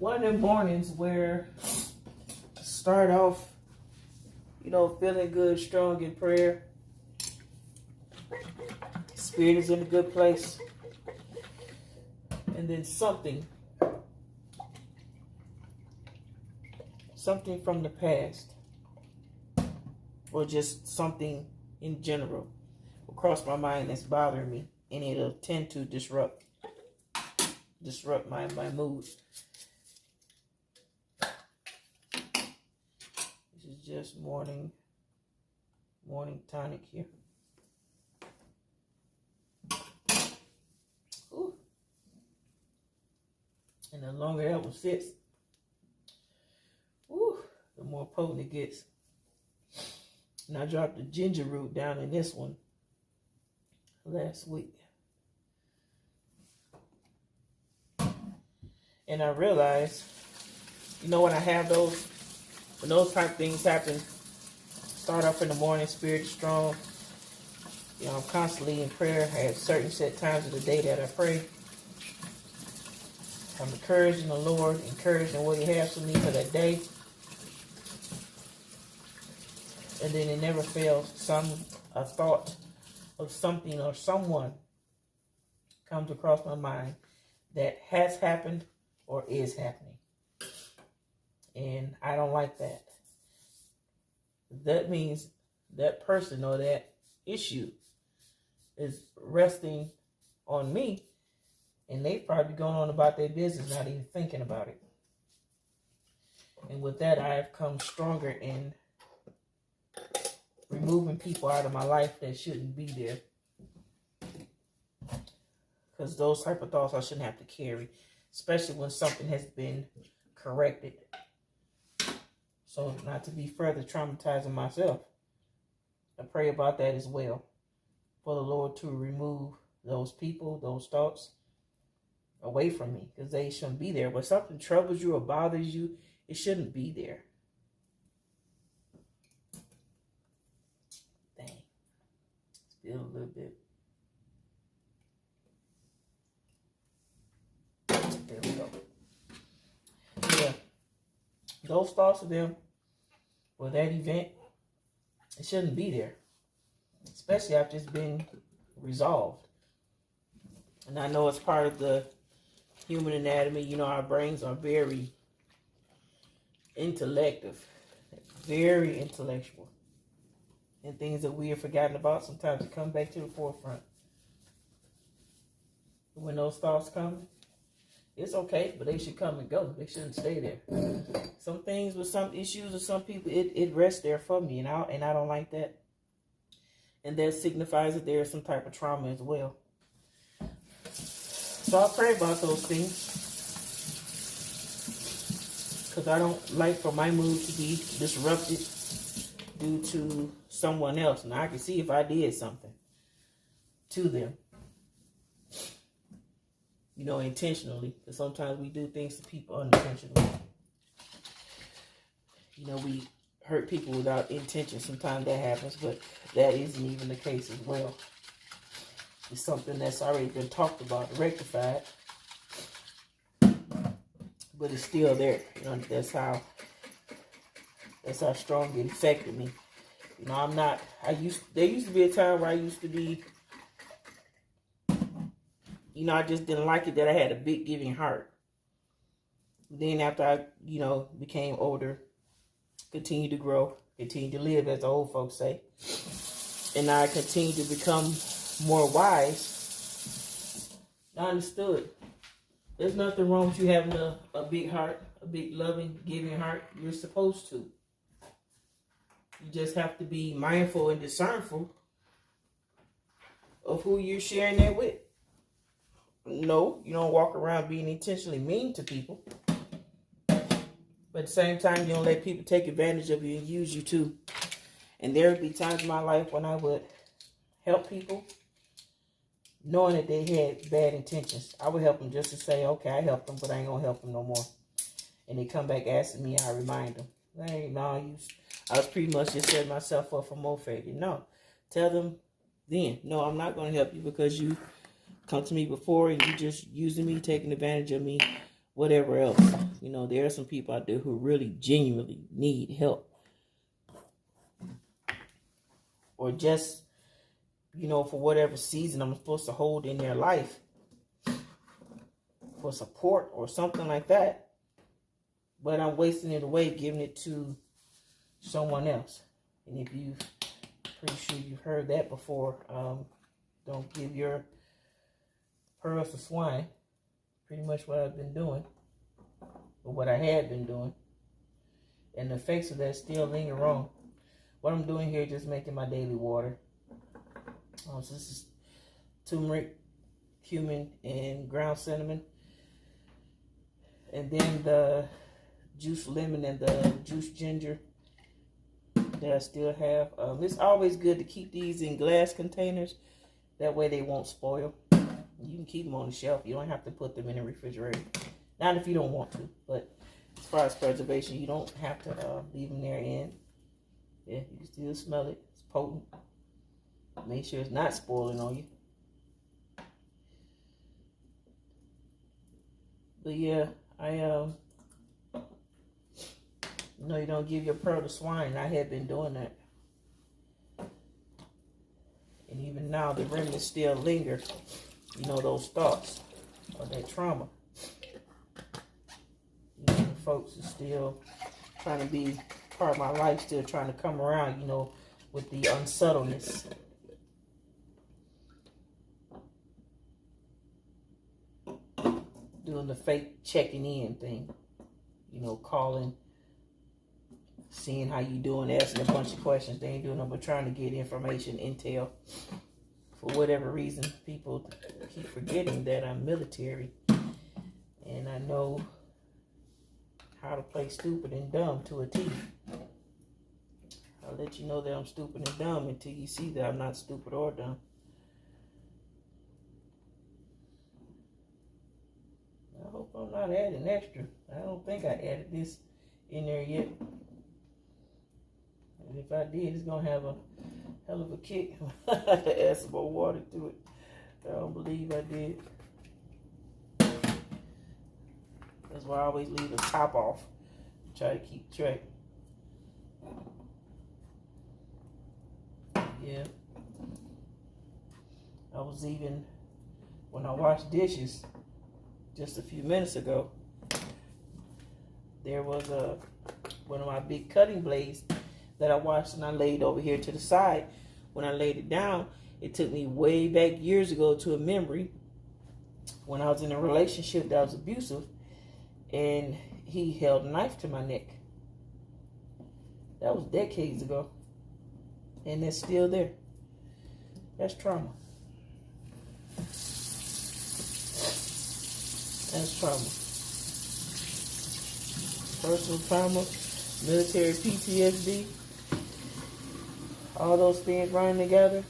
one of them mornings where I start off, feeling good, strong in prayer. Spirit is in a good place. And then something from the past, or just something in general, will cross my mind that's bothering me, and it'll tend to disrupt my mood. This is just morning tonic here. Ooh. And the longer that one sits, the more potent it gets. And I dropped the ginger root down in this one last week. And I realized, when those type of things happen, start off in the morning, spirit is strong. I'm constantly in prayer. I have certain set times of the day that I pray. I'm encouraged in the Lord, encouraged in what He has for me for that day. And then it never fails. A thought of something or someone comes across my mind that has happened or is happening. And I don't like that. That means that person or that issue is resting on me, and they've probably gone on about their business, not even thinking about it. And with that, I have come stronger in removing people out of my life that shouldn't be there. Because those type of thoughts I shouldn't have to carry, especially when something has been corrected. So not to be further traumatizing myself. I pray about that as well. For the Lord to remove those people, those thoughts away from me. Because they shouldn't be there. When something troubles you or bothers you, it shouldn't be there. Dang. Still a little bit. There we go. Yeah. Those thoughts of them, or that event, it shouldn't be there. Especially after it's been resolved. And I know it's part of the human anatomy. Our brains are very intellective. Very intellectual. And things that we have forgotten about sometimes come back to the forefront. When those thoughts come, it's okay, but they should come and go. They shouldn't stay there. Some things with some issues with some people, it rests there for me, and I don't like that. And that signifies that there is some type of trauma as well. So I pray about those things, because I don't like for my mood to be disrupted due to someone else. Now I can see if I did something to them. Intentionally. Because sometimes we do things to people unintentionally. We hurt people without intention. Sometimes that happens, but that isn't even the case as well. It's something that's already been talked about, rectified, but it's still there. That's how strong it affected me. There used to be a time where I used to be, I just didn't like it that I had a big giving heart. Then after I, became older, continued to grow, continued to live, as the old folks say, and I continued to become more wise, I understood. There's nothing wrong with you having a big heart, a big loving, giving heart. You're supposed to. You just have to be mindful and discernful of who you're sharing that with. No, you don't walk around being intentionally mean to people. But at the same time, you don't let people take advantage of you and use you too. And there would be times in my life when I would help people, knowing that they had bad intentions. I would help them just to say, okay, I helped them, but I ain't going to help them no more. And they come back asking me, I remind them, hey, no, I was pretty much just setting myself up for more failure. No, tell them then, no, I'm not going to help you because you come to me before and you just using me, taking advantage of me, whatever else. You know, there are some people out there who really genuinely need help. Or just, you know, for whatever season I'm supposed to hold in their life for support or something like that. But I'm wasting it away, giving it to someone else. And if you've, pretty sure you've heard that before, don't give your pearls to swine. Pretty much what I've been doing, or what I had been doing. And the effects of that still linger on. What I'm doing here is just making my daily water. So this is turmeric, cumin, and ground cinnamon. And then the juice lemon and the juice ginger that I still have. It's always good to keep these in glass containers. That way they won't spoil. You can keep them on the shelf. You don't have to put them in the refrigerator. Not if you don't want to. But as far as preservation, you don't have to leave them there in. Yeah, you can still smell it. It's potent. Make sure it's not spoiling on you. But yeah, you know, you don't give your pearl to swine. I had been doing that. And even now, the remnants still linger. You know, those thoughts or that trauma. You know, folks are still trying to be part of my life, still trying to come around, you know, with the unsubtleness. Doing the fake checking in thing. You know, calling, seeing how you doing, asking a bunch of questions. They ain't doing nothing but trying to get information, intel. For whatever reason, people keep forgetting that I'm military. And I know how to play stupid and dumb to a T. I'll let you know that I'm stupid and dumb until you see that I'm not stupid or dumb. I hope I'm not adding extra. I don't think I added this in there yet. And if I did, it's going to have a hell of a kick. I have to add some more water to it. I don't believe I did. That's why I always leave the top off. Try to keep track. Yeah. I was even, when I washed dishes just a few minutes ago, there was one of my big cutting blades that I washed and I laid over here to the side. When I laid it down, it took me way back years ago to a memory when I was in a relationship that was abusive and he held a knife to my neck. That was decades ago. And it's still there. That's trauma. That's trauma. Personal trauma, military PTSD, all those things running together.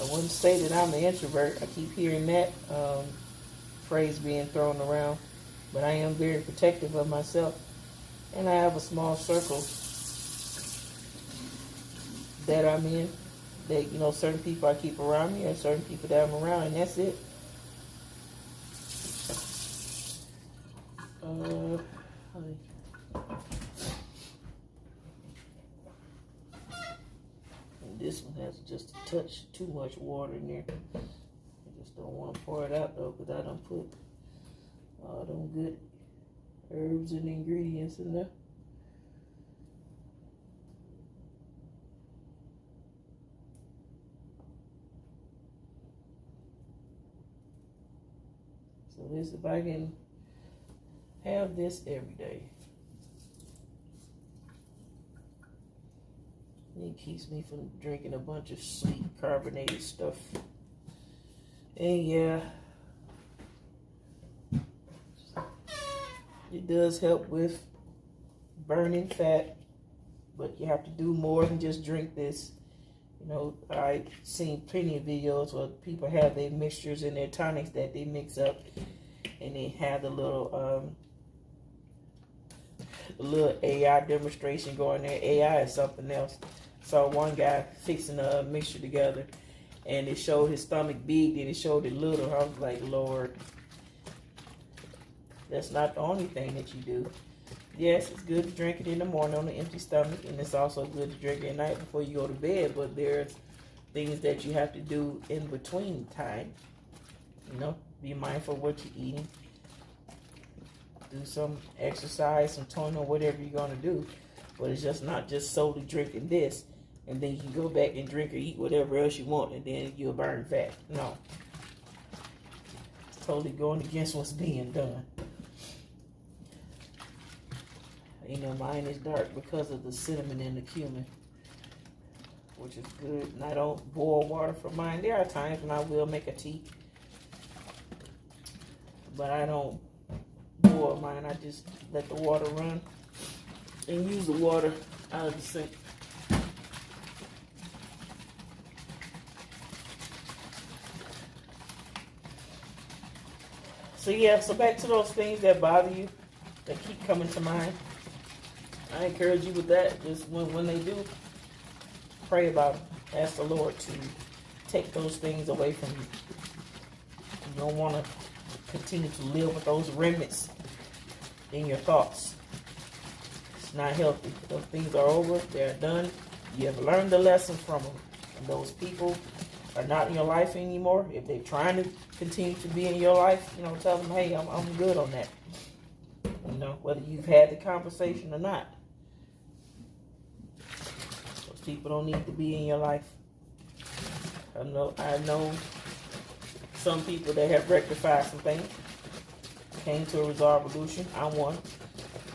I wouldn't say that I'm an introvert. I keep hearing that phrase being thrown around. But I am very protective of myself. And I have a small circle that I'm in. That, you know, certain people I keep around me and certain people that I'm around, and that's it. And this one has just a touch too much water in there. I just don't want to pour it out though, because I done put all them good herbs and ingredients in there. So this, if I can have this every day, it keeps me from drinking a bunch of sweet carbonated stuff. And yeah, it does help with burning fat, but you have to do more than just drink this. You know, I've seen plenty of videos where people have their mixtures in their tonics that they mix up, and they have the little AI demonstration going there. AI is something else. So one guy fixing a mixture together, and it showed his stomach big, then it showed it little. I was like, Lord, that's not the only thing that you do. Yes, it's good to drink it in the morning on an empty stomach, and it's also good to drink it at night before you go to bed, but there's things that you have to do in between time. You know, be mindful of what you're eating. Do some exercise, some toning, or whatever you're going to do. But it's just not just solely drinking this, and then you can go back and drink or eat whatever else you want, and then you'll burn fat. No. It's totally going against what's being done. You know, mine is dark because of the cinnamon and the cumin, which is good. And I don't boil water for mine. There are times when I will make a tea, but I don't boil mine. I just let the water run and use the water out of the sink. So yeah, so back to those things that bother you, that keep coming to mind. I encourage you with that. Just when they do, pray about them. Ask the Lord to take those things away from you. You don't want to continue to live with those remnants in your thoughts. It's not healthy. Those things are over. They're done. You have learned the lesson from them. And those people are not in your life anymore. If they're trying to continue to be in your life, you know, tell them, hey, I'm good on that. You know, whether you've had the conversation or not. Those people don't need to be in your life. I know some people that have rectified some things, came to a resolution. I'm one,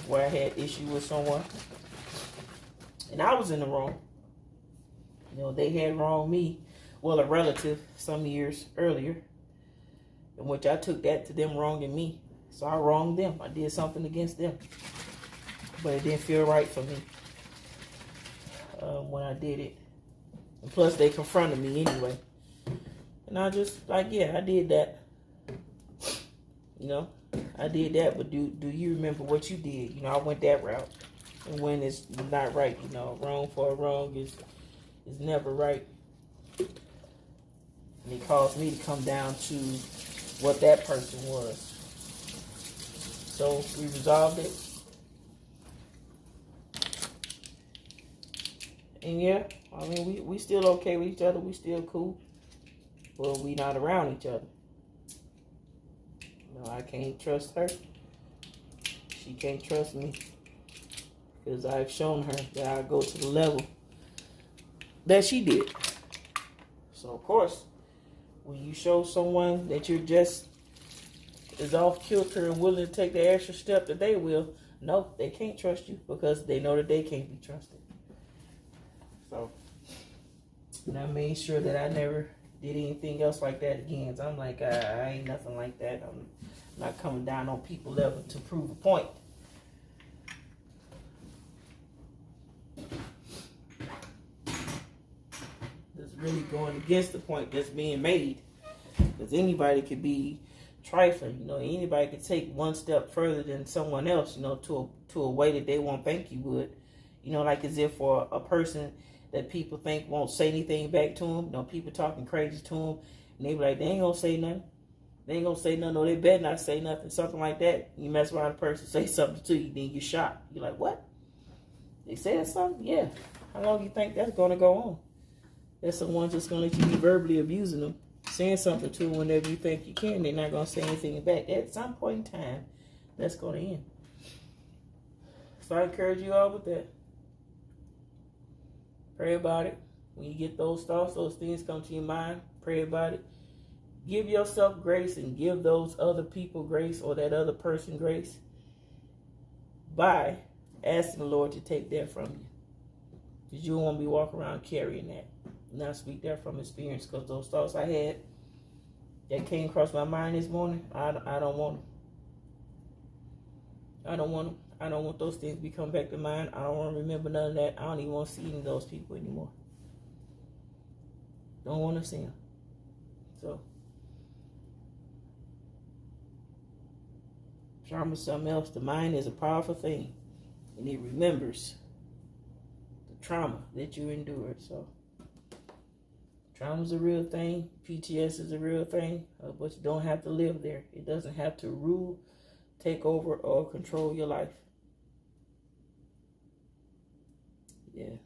where I had issue with someone, and I was in the wrong. You know, they had wronged me, well, a relative, some years earlier, in which I took that to them wronging me. So I wronged them. I did something against them, but it didn't feel right for me when I did it. And plus, they confronted me anyway. And I just, like, yeah, I did that. You know, I did that, but do you remember what you did? You know, I went that route. And when it's not right, you know, wrong for a wrong is never right. And it caused me to come down to what that person was. So we resolved it. And yeah, I mean, we still okay with each other. We still cool. But we not around each other. No, I can't trust her. She can't trust me. Because I've shown her that I go to the level that she did. So, of course, when you show someone that you're just as off kilter and willing to take the extra step that they will, no, they can't trust you because they know that they can't be trusted. So, and I made sure that I never did anything else like that again. So I'm like, I ain't nothing like that. I'm not coming down on people level to prove a point. That's really going against the point that's being made. Because anybody could be trifling, you know, anybody could take one step further than someone else, you know, to a way that they won't think you would. You know, like as if for a person that people think won't say anything back to them, you know, people talking crazy to them, and they be like, they ain't gonna say nothing. They ain't gonna say nothing, or they better not say nothing, something like that. You mess around a person, say something to you, then you're shocked. You're like, what? They said something? Yeah. How long do you think that's gonna go on? That's the ones that's gonna let you be verbally abusing them, saying something to them whenever you think you can. They're not gonna say anything back. At some point in time, that's gonna end. So I encourage you all with that. Pray about it. When you get those thoughts, those things come to your mind, pray about it. Give yourself grace and give those other people grace, or that other person grace, by asking the Lord to take that from you. Because you don't want to be walking around carrying that. And I speak that from experience, because those thoughts I had that came across my mind this morning, I don't want them. I don't want them. I don't want those things to be coming back to mind. I don't want to remember none of that. I don't even want to see any of those people anymore. Don't want to see them. So, trauma is something else. The mind is a powerful thing. And it remembers the trauma that you endured. So, Trauma's a real thing. PTS is a real thing. But you don't have to live there. It doesn't have to rule, take over, or control your life. Yeah.